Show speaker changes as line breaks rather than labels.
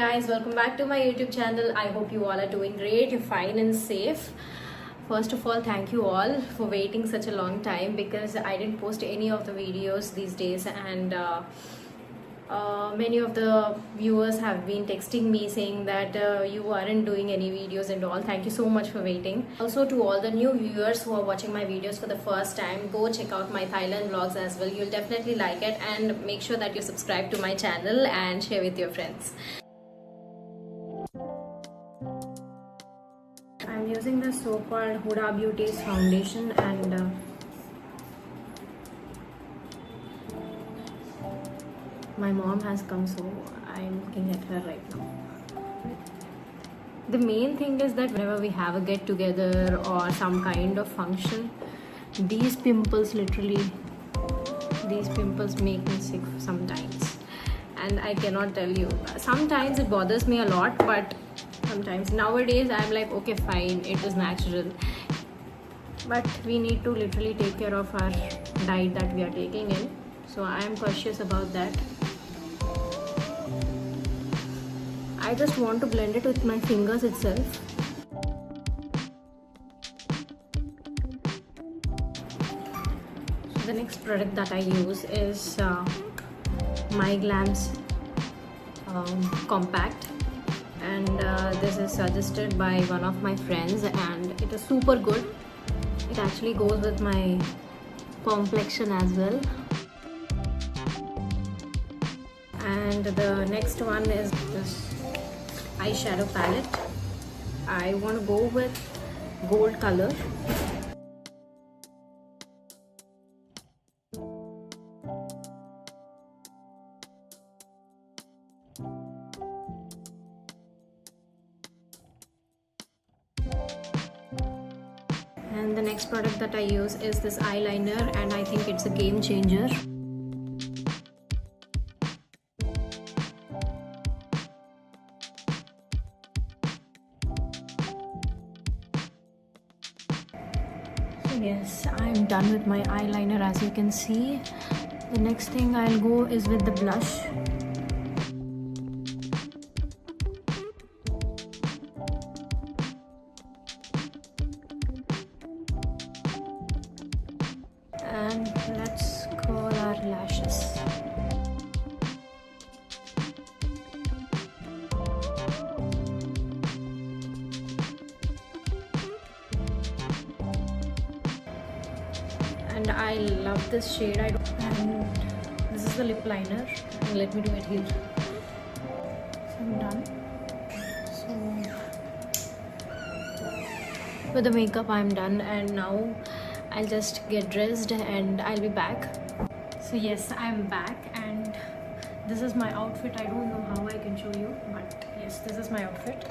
guys, welcome back to my YouTube channel. I hope you all are doing great, you're fine and safe. First of all, thank you all for waiting such a long time because I didn't post any of the videos these days, and many of the viewers have been texting me saying that you aren't doing any videos and all. Thank you so much for waiting. Also, to all the new viewers who are watching my videos for the first time, go check out my Thailand vlogs as well. You'll definitely like it, and make sure that you subscribe to my channel and share with your friends. I'm using the so-called Huda Beauty's foundation, and my mom has come, so I'm looking at her right now. The main thing is that whenever we have a get together or some kind of function, these pimples make me sick sometimes, and I cannot tell you. Sometimes it bothers me a lot, but sometimes nowadays I'm like, okay, fine, it is natural. But we need to literally take care of our diet that we are taking in, so I am cautious about that. I just want to blend it with my fingers itself. So the next product that I use is My Glam's Compact, and this is suggested by one of my friends, and it is super good. It actually goes with my complexion as well. And the next one is this eyeshadow palette. I want to go with gold color. And the next product that I use is this eyeliner, and I think it's a game changer. Yes, I'm done with my eyeliner, as you can see. The next thing I'll go is with the blush. And let's curl our lashes. And I love this shade. And this is the lip liner, and let me do it here. So I'm done. So with the makeup I'm done, and now I'll just get dressed and I'll be back. So yes, I'm back, and this is my outfit. I don't know how I can show you, but yes, this is my outfit.